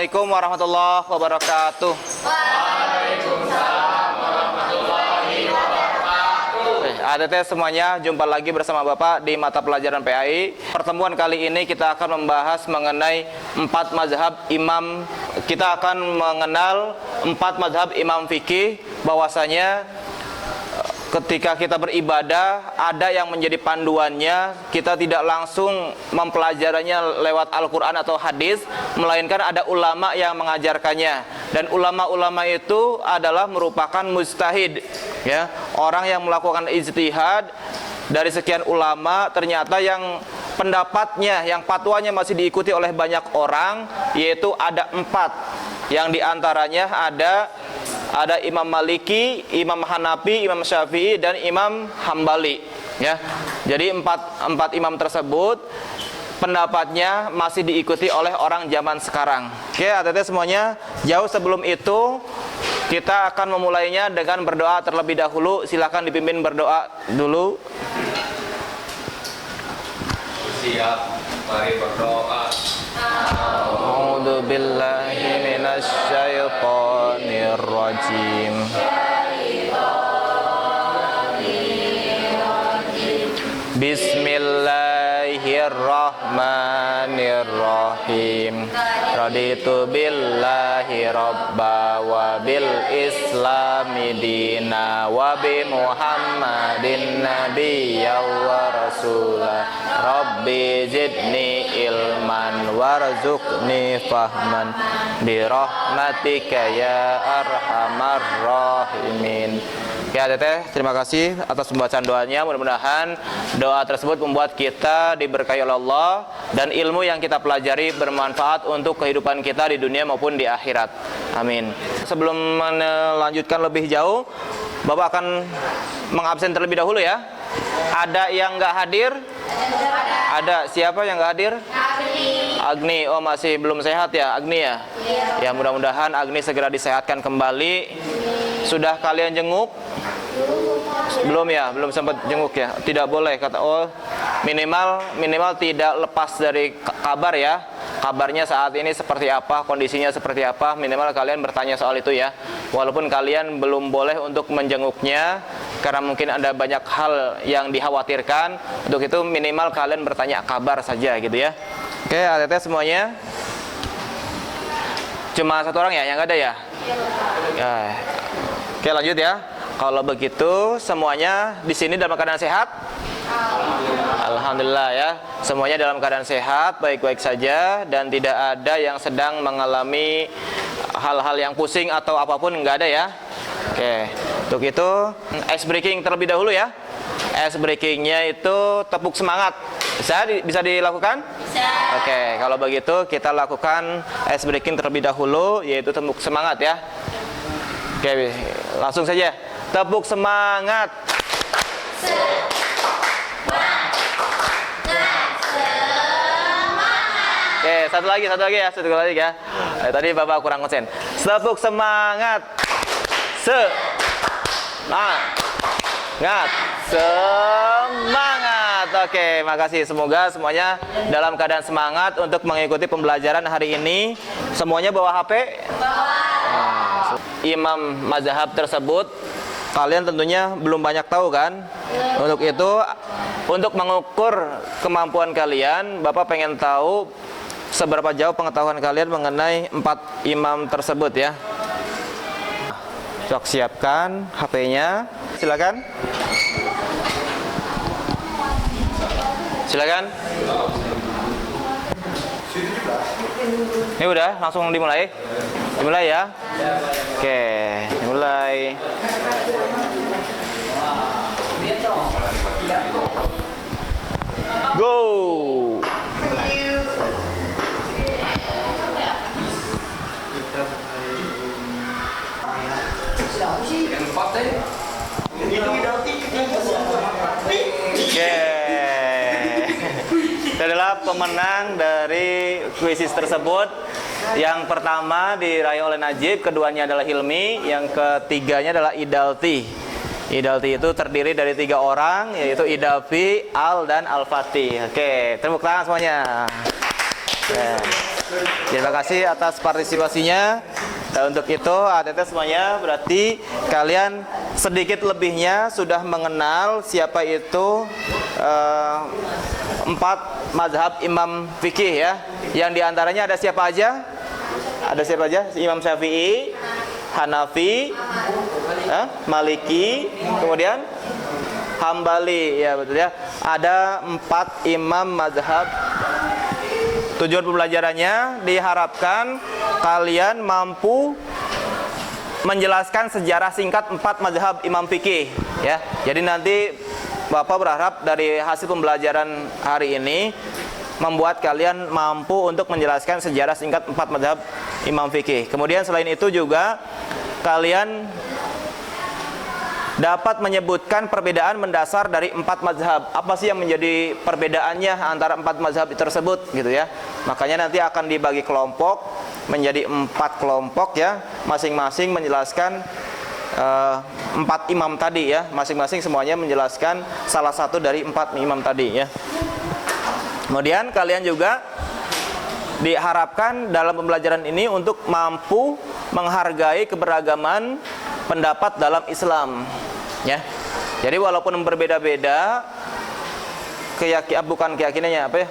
Assalamualaikum warahmatullahi wabarakatuh. Waalaikumsalam warahmatullahi wabarakatuh. ADT semuanya, jumpa lagi bersama Bapak di mata pelajaran PAI. Pertemuan kali ini kita akan membahas mengenai 4 mazhab imam. Kita akan mengenal 4 mazhab imam fikih, bahwasanya ketika kita beribadah ada yang menjadi panduannya. Kita tidak langsung mempelajarinya lewat Al-Quran atau hadis, melainkan ada ulama yang mengajarkannya. Dan ulama-ulama itu adalah merupakan mujtahid, ya, orang yang melakukan ijtihad. Dari sekian ulama, ternyata yang pendapatnya, yang fatwanya masih diikuti oleh banyak orang, yaitu ada 4. Yang diantaranya ada Imam Maliki, Imam Hanafi, Imam Syafi'i, dan Imam Hambali, ya. Jadi empat imam tersebut pendapatnya masih diikuti oleh orang zaman sekarang. Oke, ATT semuanya, jauh sebelum itu kita akan memulainya dengan berdoa terlebih dahulu. Silakan dipimpin berdoa dulu. Siap, mari berdoa. A'udzu billahi minasy syaithanir rajim. Bismillahirrahmanirrahim. Raditu billahi rabba wa bil islami dina wa bi Muhammadin nabiyya wa rasula. Rabbi zidni ilman warzuqni fahman bi rahmatika ya arhamar rahimin. Ya Teteh, terima kasih atas pembacaan doanya. Mudah-mudahan doa tersebut membuat kita diberkahi oleh Allah dan ilmu yang kita pelajari bermanfaat untuk kehidupan kita di dunia maupun di akhirat. Amin. Sebelum melanjutkan lebih jauh, Bapak akan mengabsen terlebih dahulu ya. Ada yang nggak hadir? Ada. Siapa yang nggak hadir? Agni. Oh, masih belum sehat ya Agni ya? Ya, mudah-mudahan Agni segera disehatkan kembali. Sudah kalian jenguk? Belum ya, belum sempat jenguk ya. Tidak boleh kata. Oh, minimal tidak lepas dari kabar ya. Kabarnya saat ini seperti apa, kondisinya seperti apa, minimal kalian bertanya soal itu ya. Walaupun kalian belum boleh untuk menjenguknya karena mungkin ada banyak hal yang dikhawatirkan. Untuk itu minimal kalian bertanya kabar saja gitu ya. Oke, ATT semuanya. Cuma 1 orang ya yang nggak ada ya? Ya. Oke, lanjut ya. Kalau begitu semuanya di sini dalam keadaan sehat? Alhamdulillah ya. Semuanya dalam keadaan sehat, baik-baik saja, dan tidak ada yang sedang mengalami hal-hal yang pusing atau apapun, nggak ada ya. Oke. Untuk itu ice breaking terlebih dahulu ya. Ice breakingnya itu tepuk semangat. Bisa dilakukan? Bisa. Oke, kalau begitu kita lakukan ice breaking terlebih dahulu, yaitu tepuk semangat ya. Oke, langsung saja. Tepuk semangat. Oke, satu lagi ya. Tadi Bapak kurang konsen. Tepuk semangat. Semangat. Oke, makasih. Semoga semuanya dalam keadaan semangat untuk mengikuti pembelajaran hari ini. Semuanya bawa HP? Bawa. Imam mazhab tersebut kalian tentunya belum banyak tahu kan? Untuk itu, untuk mengukur kemampuan kalian, Bapak pengen tahu seberapa jauh pengetahuan kalian mengenai 4 imam tersebut ya. Sok siapkan HP-nya. Silakan. Ini udah langsung dimulai. Dimulai ya. Oke, dimulai. Go. Itu adalah pemenang dari kuisis tersebut. Yang pertama diraih oleh Najib, keduanya adalah Hilmi, yang ketiganya adalah Idalti. Idalti itu terdiri dari 3 orang, yaitu Idafi, Al, dan Al-Fatih. Oke, tepuk tangan semuanya. Terima kasih atas partisipasinya. Dan untuk itu ATT semuanya berarti kalian sedikit lebihnya sudah mengenal siapa itu 4 mazhab imam fikih ya. Yang diantaranya ada siapa aja? Ada siapa aja? Imam Syafi'i, Hanafi, Maliki, kemudian Hambali, ya betul ya. Ada 4 imam mazhab. Tujuan pembelajarannya diharapkan kalian mampu menjelaskan sejarah singkat 4 mazhab imam fikih ya. Jadi nanti Bapak berharap dari hasil pembelajaran hari ini membuat kalian mampu untuk menjelaskan sejarah singkat 4 mazhab imam fikih. Kemudian selain itu juga kalian dapat menyebutkan perbedaan mendasar dari 4 mazhab. Apa sih yang menjadi perbedaannya antara 4 mazhab tersebut gitu ya. Makanya nanti akan dibagi kelompok menjadi 4 kelompok ya. Masing-masing menjelaskan 4 imam tadi ya. Masing-masing semuanya menjelaskan salah satu dari 4 imam tadi ya. Kemudian kalian juga diharapkan dalam pembelajaran ini untuk mampu menghargai keberagaman pendapat dalam Islam ya. Jadi walaupun berbeda-beda bukan keyakinannya apa ya,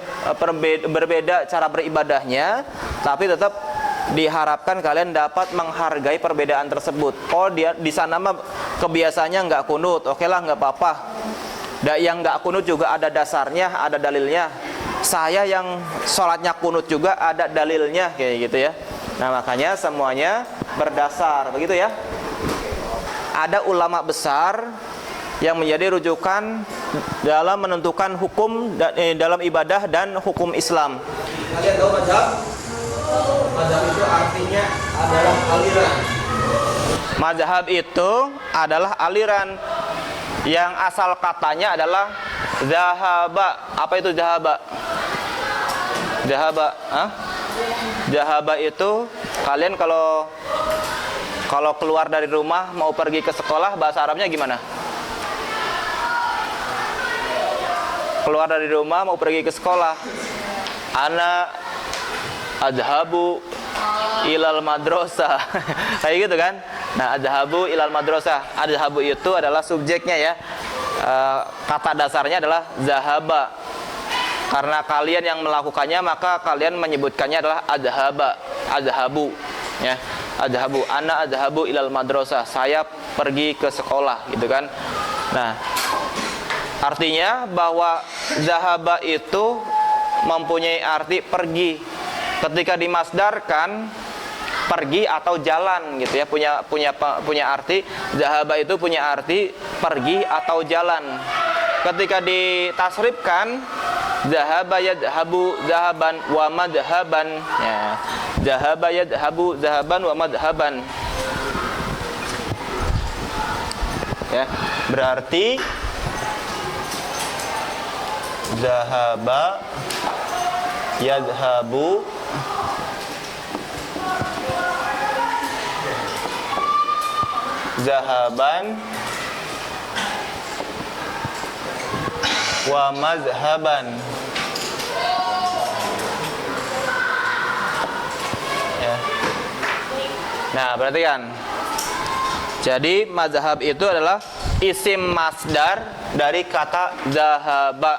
berbeda cara beribadahnya, tapi tetap diharapkan kalian dapat menghargai perbedaan tersebut. Oh, dia di sana mah kebiasaannya nggak kunut, oke lah nggak apa-apa. Yang nggak kunut juga ada dasarnya, ada dalilnya. Saya yang sholatnya kunut juga ada dalilnya kayak gitu ya. Nah makanya semuanya berdasar begitu ya. Ada ulama besar yang menjadi rujukan dalam menentukan hukum dalam ibadah dan hukum Islam. Kalian tahu mazhab? Mazhab itu artinya adalah aliran. Mazhab itu adalah aliran yang asal katanya adalah zahaba. Apa itu zahaba? Zahaba, Zahaba itu kalian kalau keluar dari rumah mau pergi ke sekolah bahasa Arabnya gimana? Keluar dari rumah mau pergi ke sekolah. Ana adhabu ilal madrasah. Kayak gitu kan? Nah, adhabu ilal madrasah. Adhabu itu adalah subjeknya ya. Kata dasarnya adalah zahaba. Karena kalian yang melakukannya maka kalian menyebutkannya adalah adhaba, adhabu ya. Adhabu, ana adhabu ilal madrasah. Saya pergi ke sekolah gitu kan. Nah, artinya bahwa zahaba itu mempunyai arti pergi. Ketika dimasdarkan pergi atau jalan gitu ya, punya arti. Zahaba itu punya arti pergi atau jalan. Ketika ditasrifkan zahaba yadhabu zahaban wa madhaban ya. Zahaba yadhabu zahaban wa madhaban ya, berarti zahaba yadhabu zahaban wa mazhaban ya. Nah, berarti kan jadi mazhab itu adalah isim masdar dari kata zahaba.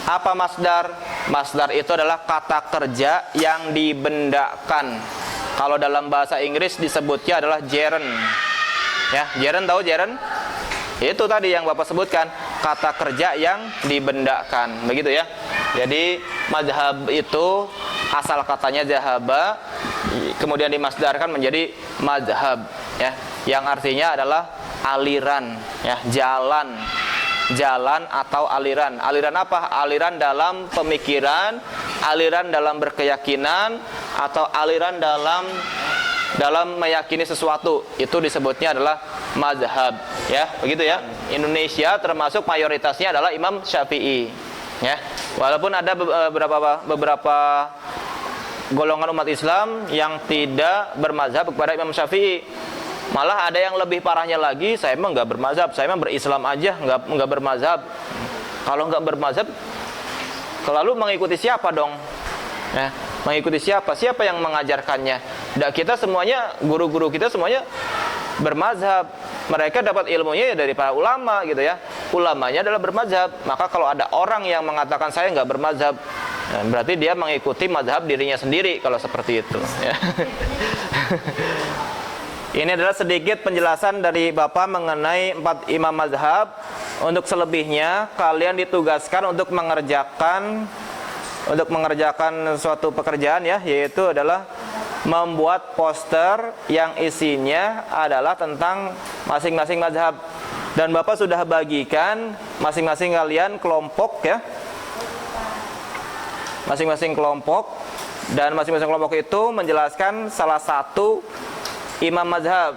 Apa masdar? Masdar itu adalah kata kerja yang dibendakan. Kalau dalam bahasa Inggris disebutnya adalah gerund ya. Gerund, tahu gerund? Itu tadi yang Bapak sebutkan, kata kerja yang dibendakan, begitu ya. Jadi mazhab itu asal katanya zahaba, kemudian dimasdarkan menjadi mazhab ya, yang artinya adalah aliran ya, jalan atau aliran. Aliran apa? Aliran dalam pemikiran, aliran dalam berkeyakinan, atau aliran dalam meyakini sesuatu. Itu disebutnya adalah mazhab ya, begitu ya. Indonesia termasuk mayoritasnya adalah Imam Syafi'i ya. Walaupun ada beberapa golongan umat Islam yang tidak bermazhab kepada Imam Syafi'i. Malah ada yang lebih parahnya lagi, saya emang nggak bermazhab, saya emang berislam aja, nggak bermazhab. Kalau nggak bermazhab, lalu mengikuti siapa dong? Ya. Mengikuti siapa? Siapa yang mengajarkannya? Dan kita semuanya, guru-guru kita semuanya bermazhab. Mereka dapat ilmunya ya dari para ulama gitu ya. Ulamanya adalah bermazhab. Maka kalau ada orang yang mengatakan saya nggak bermazhab, berarti dia mengikuti mazhab dirinya sendiri kalau seperti itu ya. Ini adalah sedikit penjelasan dari Bapak mengenai 4 imam mazhab. Untuk selebihnya kalian ditugaskan untuk mengerjakan suatu pekerjaan ya, yaitu adalah membuat poster yang isinya adalah tentang masing-masing mazhab. Dan Bapak sudah bagikan masing-masing kalian kelompok ya. Masing-masing kelompok, dan masing-masing kelompok itu menjelaskan salah satu imam mazhab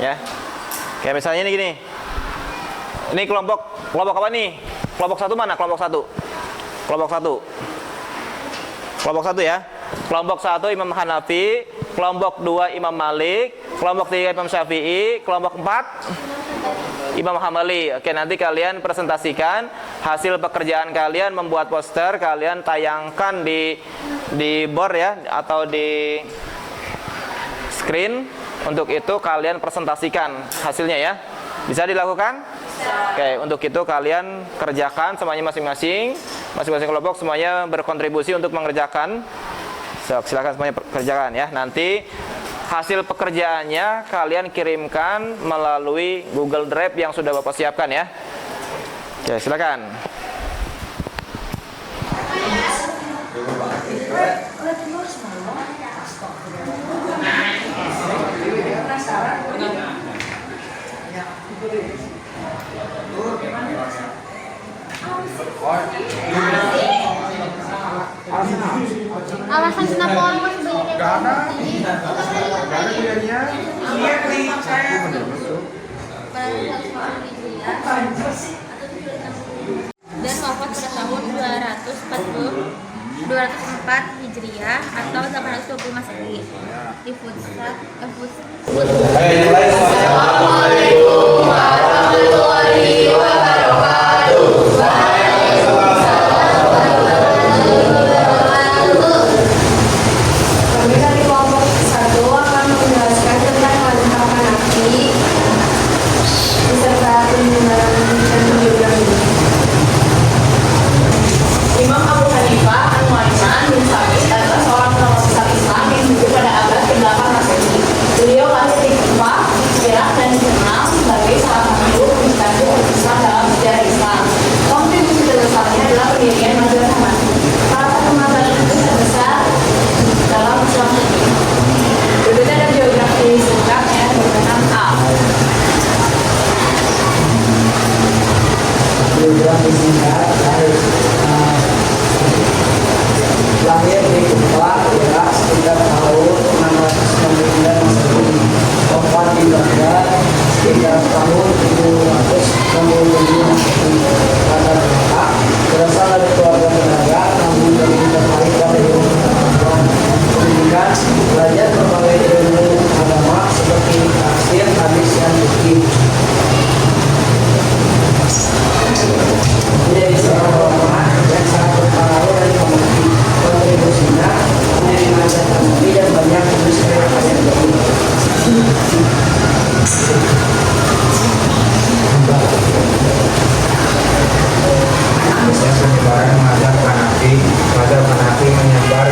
ya. Kayak misalnya ini gini. Ini kelompok apa nih? Kelompok 1 mana? Kelompok 1. Kelompok 1. Kelompok 1 ya. Kelompok 1 Imam Hanafi, kelompok 2 Imam Malik, kelompok 3 Imam Syafi'i, kelompok 4 Imam Hambali. Oke, nanti kalian presentasikan hasil pekerjaan kalian membuat poster, kalian tayangkan di board ya, atau di screen. Untuk itu kalian presentasikan hasilnya ya. Bisa dilakukan? Oke, untuk itu kalian kerjakan semuanya masing-masing kelompok semuanya berkontribusi untuk mengerjakan. Silakan semuanya kerjakan ya. Nanti hasil pekerjaannya kalian kirimkan melalui Google Drive yang sudah Bapak siapkan ya. Oke, silakan. Alasan kenapa orang masih banyak yang Karena kuliahnya dan wafat pada tahun 204 Hijriah atau 820 Masehi di Futsat. Assalamualaikum warahmatullahi wabarakatuh. Kami dari kelompok 1 akan menjelaskan tentang mazhab Hanafi beserta penjelasan dan biografi. Imam Abu Hanifah An-Nu'aiman bin Sabit adalah seorang ulama besar Islam yang hidup pada abad ke-8 Masehi. Beliau lahir di Kufah, Irak, dan dikenal sebagai salah satu pencetak Islam dalam sejarah Islam. Kontribusi terbesarnya adalah pendirian mazhab Hanafi, salah satu mazhab terbesar dalam Islam ini. Berikutnya ada biografi singkat yang berkenaan A. biografi singkat lahir di Kufah, Irak sekitar tahun 699 Masehi, wafat di Baghdad sekitar tahun 767 Masehi. Latar belakang berasal dari keluarga pedagang namun lebih tertarik pada ilmu pengetahuan. Pendidikan belajar berbagai ilmu agama seperti tafsir, hadis, dan fikih. Menjadi seorang ulama yang sangat berpengaruh dan memiliki kontribusinya menjadi mazhab Hanafi dan banyak tulis karya yang baik. Indonesia penyebaran mazhab Hanafi. Mazhab Hanafi menyebar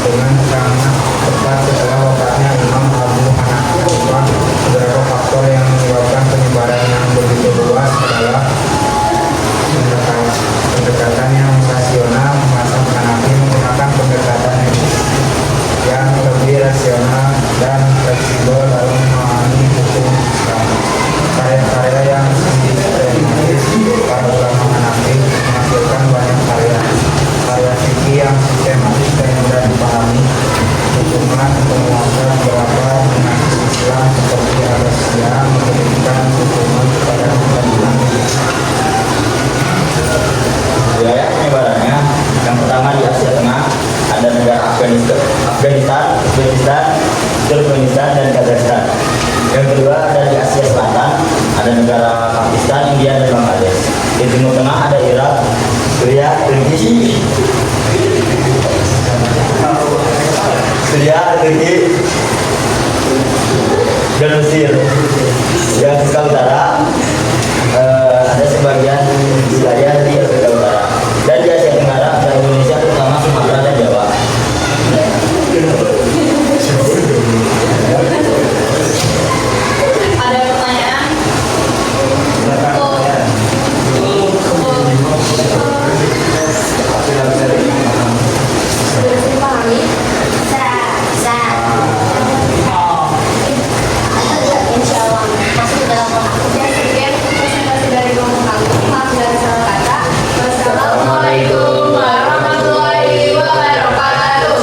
dengan sangat cepat setelah wafatnya Imam Abu Hanifah. Beberapa faktor yang menyebabkan penyebaran yang begitu luas adalah pendekatan yang rasional. Mazhab Hanafi menggunakan pendekatan yang lebih rasional dan fleksibel dalam memahami hukum Islam. Karya-karya yang sistematis para ulama Hanafi menghasilkan banyak karya fikih yang sistematis dan mudah dipahami. Hukuman penguasa beberapa dinasti Islam seperti Abbasiyah memberikan hukuman kepada keadilan. Utara, ada sebagian wilayah di Afrika Utara, dan di Asia Tenggara ada Indonesia, terutama Sumatera dan Jawa. Ada pertanyaan? Sudah dipahami? Insya Allah masuk ke dalam otak. Sekian presentasi dari kelompok kami. Maaf dari salah kata. Wassalamualaikum warahmatullahi wabarakatuh.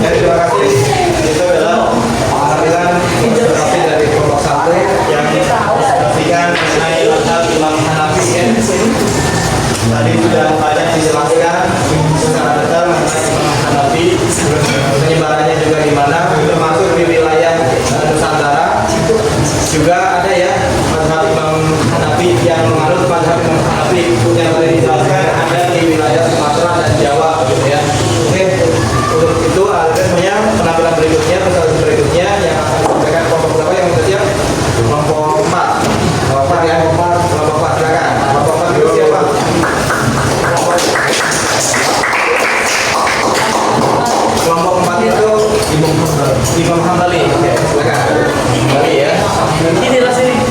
Ya, terima kasih. Itu adalah pengambilan fotografi dari kelompok 1 yang menyampaikan mengenai mazhab Imam Hanafi. Tadi sudah banyak dijelaskan secara detail mengenai Imam Hanafi, penyebarannya juga di mana, termasuk di wilayah Nusantara. Juga ada ya mazhab Imam Hanafi yang menganut mazhab Imam Hanafi yang boleh dijelaskan ada di wilayah Sumatera dan Jawa, gitu ya. Oke, untuk itu ada semuanya penampilan berikutnya, presentasi berikutnya yang akan disampaikan kelompok berapa yang sudah siap? Kelompok 4. Kelompok 4 ya, kelompok 4 silakan. Kelompok 4 itu siapa? Kelompok 4 itu Imam Hambali. Oke, silakan. Hambali ya. Inilah sini.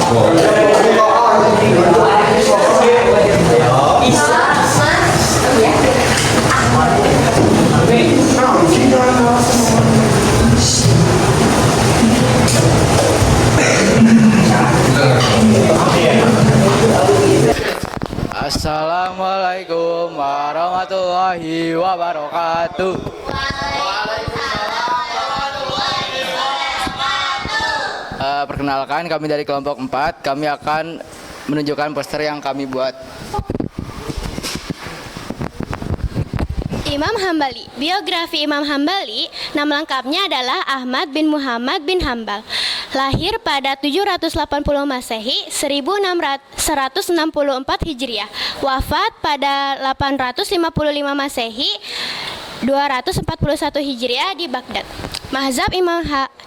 Assalamualaikum warahmatullahi wabarakatuh. Perkenalkan, kami dari kelompok 4. Kami akan menunjukkan poster yang kami buat. Imam Hambali. Biografi Imam Hambali, nama lengkapnya adalah Ahmad bin Muhammad bin Hambal. Lahir pada 780 Masehi, 1664 Hijriah. Wafat pada 855 Masehi, 241 Hijriah di Baghdad. Mazhab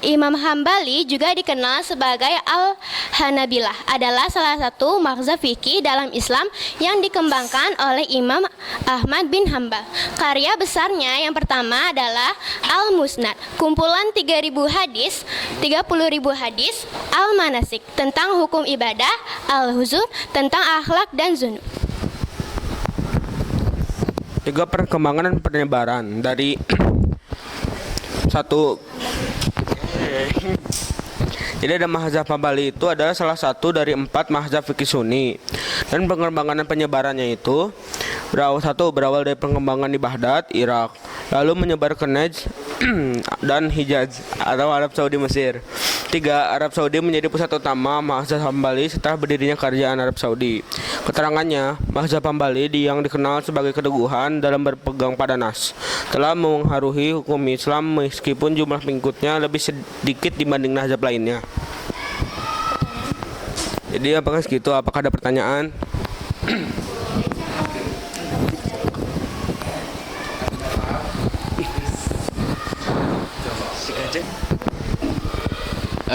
Imam Hambali juga dikenal sebagai Al-Hanabilah, adalah salah satu mazhab fikih dalam Islam yang dikembangkan oleh Imam Ahmad bin Hambal. Karya besarnya yang pertama adalah Al-Musnad, kumpulan 3.000 hadis, 30.000 hadis, Al-Manasik, tentang hukum ibadah, Al-Huzur, tentang akhlak dan zuhud. Juga perkembangan dan penyebaran dari satu. Jadi ada mazhab Hambali itu adalah salah satu dari 4 mazhab fikih Sunni, dan pengembangan dan penyebarannya itu berawal dari pengembangan di Baghdad, Irak, lalu menyebar ke Najd dan Hijaz atau Arab Saudi, Mesir. 3. Arab Saudi menjadi pusat utama mazhab Hambali setelah berdirinya kerajaan Arab Saudi. Keterangannya, mazhab Hambali yang dikenal sebagai keteguhan dalam berpegang pada nas, telah mengaruhi hukum Islam meskipun jumlah pengikutnya lebih sedikit dibanding mazhab lainnya. Jadi apakah segitu? Apakah ada pertanyaan?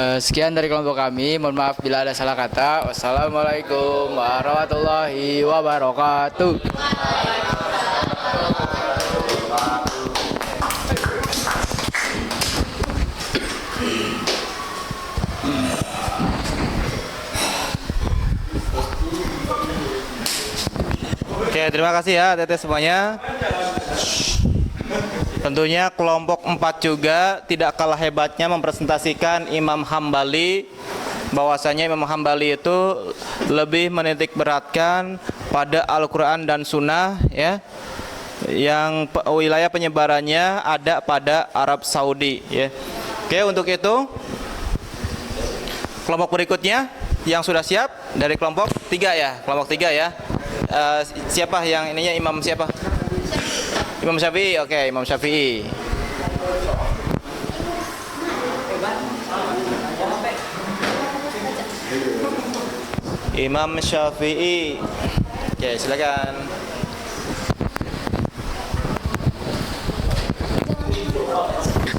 Sekian dari kelompok kami. Mohon maaf bila ada salah kata. Wassalamualaikum warahmatullahi wabarakatuh. Oke, terima kasih ya Teteh semuanya. Tentunya kelompok 4 juga tidak kalah hebatnya mempresentasikan Imam Hambali, bahwasanya Imam Hambali itu lebih menitik beratkan pada Al-Quran dan Sunnah ya, yang wilayah penyebarannya ada pada Arab Saudi ya. Oke, untuk itu kelompok berikutnya yang sudah siap dari kelompok 3 ya, kelompok 3 ya. Siapa yang ininya, Imam siapa? Imam Syafi'i. Oke, Imam Syafi'i. Imam Syafi'i. Oke, silakan.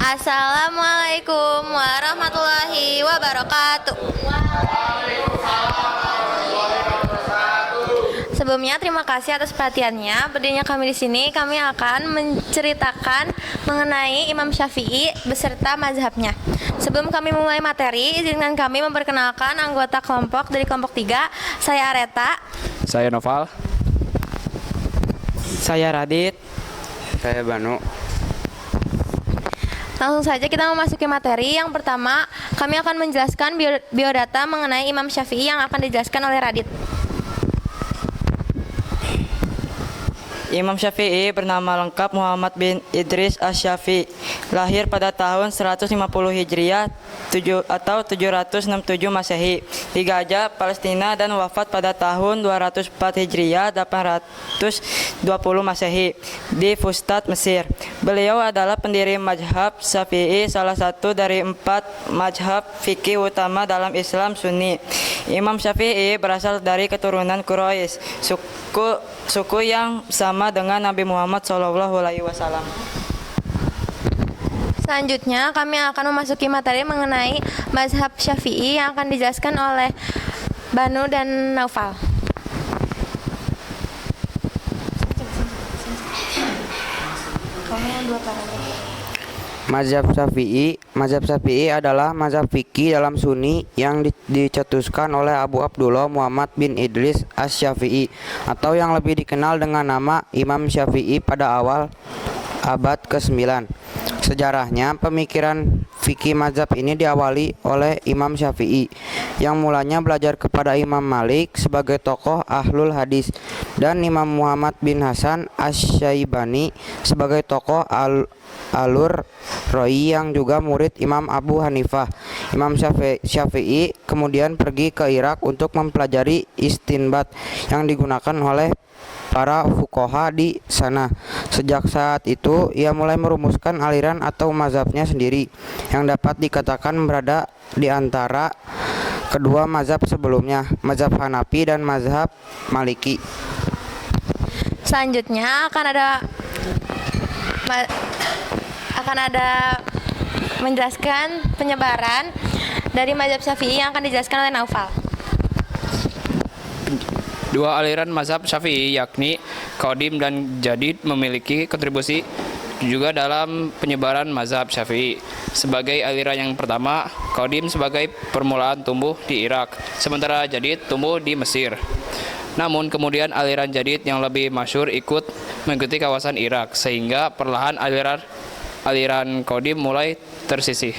Assalamualaikum warahmatullahi wabarakatuh. Sebelumnya terima kasih atas perhatiannya. Berdirinya kami di sini, kami akan menceritakan mengenai Imam Syafi'i beserta mazhabnya. Sebelum kami memulai materi, izinkan kami memperkenalkan anggota kelompok dari kelompok 3. Saya Areta. Saya Noval. Saya Radit. Saya Banu. Langsung saja kita memasuki materi. Yang pertama, kami akan menjelaskan biodata mengenai Imam Syafi'i yang akan dijelaskan oleh Radit. Imam Syafi'i bernama lengkap Muhammad bin Idris Asy-Syafi'i, lahir pada tahun 150 Hijriah atau 767 Masehi di Gaza, Palestina, dan wafat pada tahun 204 Hijriah 820 Masehi di Fustat, Mesir. Beliau adalah pendiri mazhab Syafi'i, salah satu dari 4 mazhab fikih utama dalam Islam Sunni. Imam Syafi'i berasal dari keturunan Quraisy, suku yang sama dengan Nabi Muhammad SAW. Selanjutnya kami akan memasuki materi mengenai mazhab Syafi'i yang akan dijelaskan oleh Banu dan Naufal. Mazhab Syafi'i adalah mazhab fikih dalam Sunni yang dicetuskan oleh Abu Abdullah Muhammad bin Idris Asy-Syafi'i atau yang lebih dikenal dengan nama Imam Syafi'i pada awal abad ke-9. Sejarahnya, pemikiran fikih mazhab ini diawali oleh Imam Syafi'i yang mulanya belajar kepada Imam Malik sebagai tokoh ahlul hadis dan Imam Muhammad bin Hasan Asy-Syaibani sebagai tokoh alur Roi yang juga murid Imam Abu Hanifah. Imam Syafi'i kemudian pergi ke Irak untuk mempelajari istinbat yang digunakan oleh para fuqaha di sana. Sejak saat itu ia mulai merumuskan aliran atau mazhabnya sendiri yang dapat dikatakan berada di antara kedua mazhab sebelumnya, mazhab Hanafi dan mazhab Maliki. Selanjutnya akan ada menjelaskan penyebaran dari mazhab Syafi'i yang akan dijelaskan oleh Naufal. Dua aliran mazhab Syafi'i yakni Qadim dan Jadid memiliki kontribusi juga dalam penyebaran mazhab Syafi'i. Sebagai aliran yang pertama, Qadim sebagai permulaan tumbuh di Irak, sementara Jadid tumbuh di Mesir. Namun kemudian aliran Jadid yang lebih masyhur ikut mengikuti kawasan Irak, sehingga perlahan aliran Qadim mulai tersisih.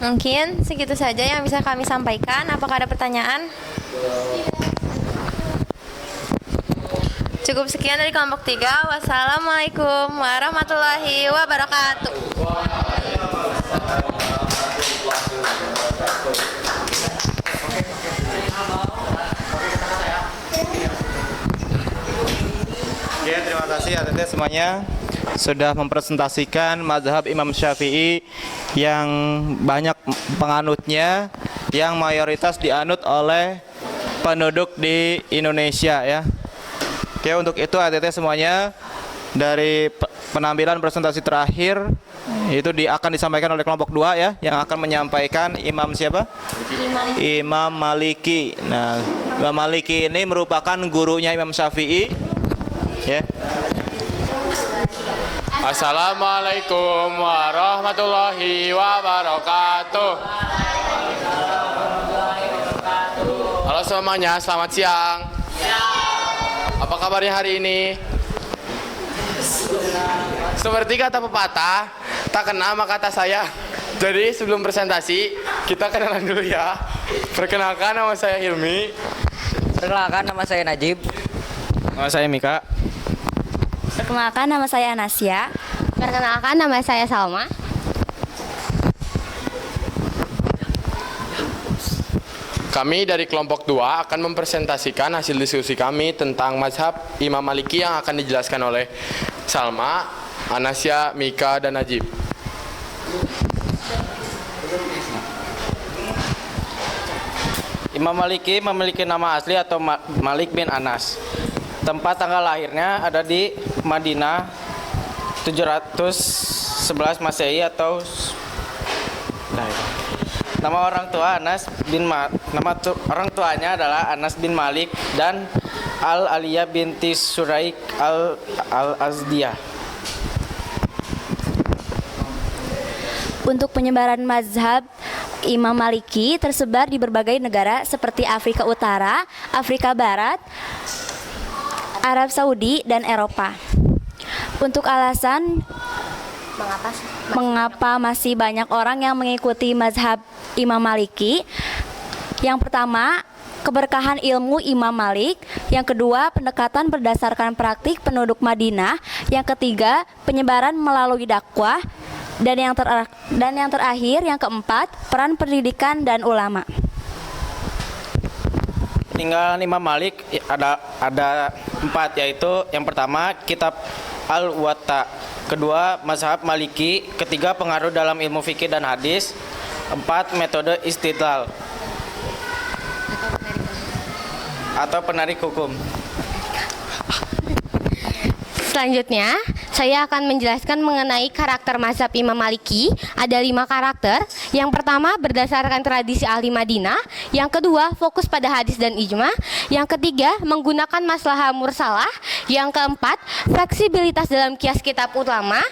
Mungkin segitu saja yang bisa kami sampaikan. Apakah ada pertanyaan? Cukup sekian dari kelompok 3. Wassalamualaikum warahmatullahi wabarakatuh. Ya, terima kasih atas semuanya sudah mempresentasikan mazhab Imam Syafi'i yang banyak penganutnya, yang mayoritas dianut oleh penduduk di Indonesia ya. Oke, untuk itu ATT semuanya dari penampilan presentasi terakhir itu akan disampaikan oleh kelompok 2 ya, yang akan menyampaikan Imam siapa? Imam Maliki. Nah, Imam Maliki ini merupakan gurunya Imam Syafi'i ya. Assalamualaikum warahmatullahi wabarakatuh. Halo semuanya, selamat siang. Apa kabarnya hari ini? Seperti kata pepatah, tak kena maka kata saya. Jadi sebelum presentasi, kita kenalan dulu ya. Perkenalkan, nama saya Hilmi. Perkenalkan, nama saya Najib. Nama saya Mika. Perkenalkan, nama saya Anasya. Perkenalkan, nama saya Salma. Kami dari kelompok 2 akan mempresentasikan hasil diskusi kami tentang mazhab Imam Maliki yang akan dijelaskan oleh Salma, Anasya, Mika, dan Najib. Imam Maliki memiliki nama asli atau Malik bin Anas. Tempat tanggal lahirnya ada di Madinah 711 11 Masehi atau nama orang tua orang tuanya adalah Anas bin Malik dan Al-Aliyah binti Suraik Al-Azdiyah. Untuk penyebaran mazhab Imam Maliki tersebar di berbagai negara seperti Afrika Utara, Afrika Barat, Arab Saudi, dan Eropa. Untuk alasan mengapa masih banyak orang yang mengikuti mazhab Imam Maliki, yang pertama, keberkahan ilmu Imam Malik. Yang kedua, pendekatan berdasarkan praktik penduduk Madinah. Yang ketiga, penyebaran melalui dakwah. Dan yang terakhir, yang keempat, peran pendidikan dan ulama. Peninggalan Imam Malik ada 4, yaitu yang pertama kitab Al-Muwatta, kedua mazhab Maliki, ketiga pengaruh dalam ilmu fikih dan hadis, 4 metode istidlal atau penarik hukum. Selanjutnya, saya akan menjelaskan mengenai karakter mazhab Imam Maliki. Ada 5 karakter. Yang pertama, berdasarkan tradisi ahli Madinah. Yang kedua, fokus pada hadis dan ijma. Yang ketiga, menggunakan maslahah mursalah. Yang keempat, fleksibilitas dalam kias kitab utama.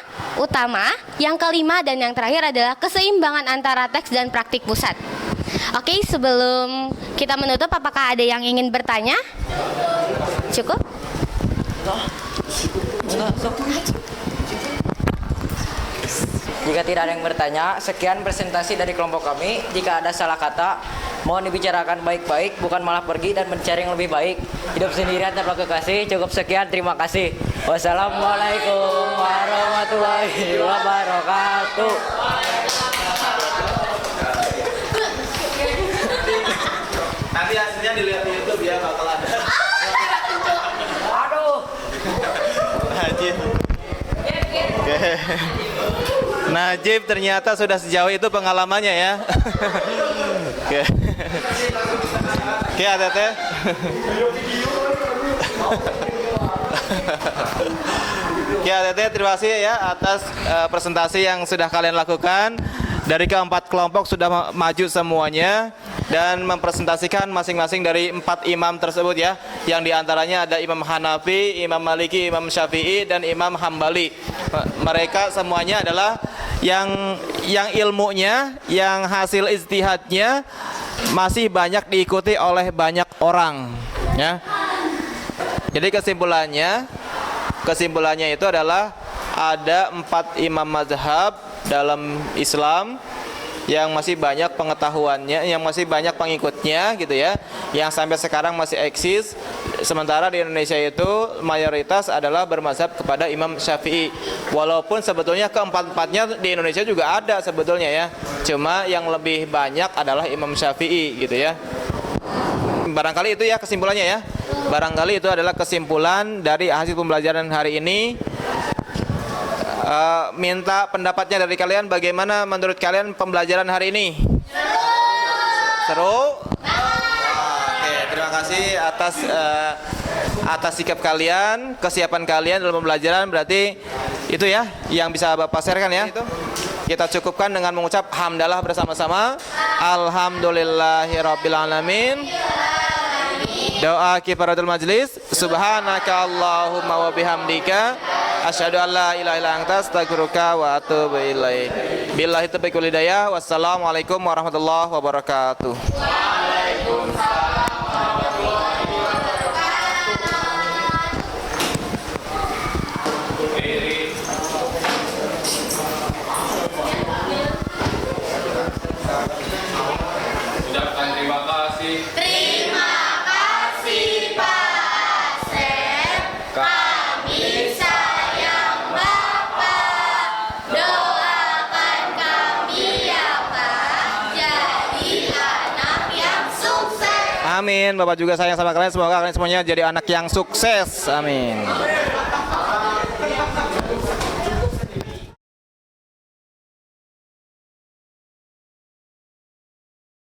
Yang kelima dan yang terakhir adalah keseimbangan antara teks dan praktik pusat. Oke, sebelum kita menutup, apakah ada yang ingin bertanya? Cukup? Jika tidak ada yang bertanya, sekian presentasi dari kelompok kami. Jika ada salah kata, mohon dibicarakan baik-baik, bukan malah pergi dan mencari yang lebih baik. Hidup sendirian tanpa kekasih. Cukup sekian, terima kasih. Wassalamualaikum warahmatullahi wabarakatuh. Nanti hasilnya dilihat di YouTube ya, bakal ada. Aduh. Najib. Oke. Najib ternyata sudah sejauh itu pengalamannya ya. Oke. Oke, Tete. Ya, Tete, terima kasih ya atas presentasi yang sudah kalian lakukan. Dari keempat kelompok sudah maju semuanya dan mempresentasikan masing-masing dari 4 imam tersebut ya. Yang diantaranya ada Imam Hanafi, Imam Maliki, Imam Syafi'i, dan Imam Hambali. Mereka semuanya adalah yang ilmunya, yang hasil ijtihadnya masih banyak diikuti oleh banyak orang ya. Jadi kesimpulannya itu adalah ada 4 imam mazhab dalam Islam yang masih banyak pengetahuannya, yang masih banyak pengikutnya gitu ya, yang sampai sekarang masih eksis. Sementara di Indonesia itu mayoritas adalah bermazhab kepada Imam Syafi'i. Walaupun sebetulnya keempat-empatnya di Indonesia juga ada sebetulnya ya, cuma yang lebih banyak adalah Imam Syafi'i gitu ya. Barangkali itu ya kesimpulannya ya. Barangkali itu adalah kesimpulan dari hasil pembelajaran hari ini. Minta pendapatnya dari kalian, bagaimana menurut kalian pembelajaran hari ini? Seru? Oke, terima kasih atas sikap kalian, kesiapan kalian dalam pembelajaran. Berarti itu ya yang bisa Bapak sharekan ya. Kita cukupkan dengan mengucap hamdalah bersama-sama. Alhamdulillahirabbil alamin. Doa kifaratul majlis. Subhanaka Allahumma wa bihamdika asyhadu an la ilaha illa anta astaghfiruka wa atubu ilaik. Billahi taufiq wal hidayah. Wassalamualaikum warahmatullahi wabarakatuh. Waalaikumsalam. Amin. Bapak juga sayang sama kalian. Semoga kalian semuanya jadi anak yang sukses. Amin.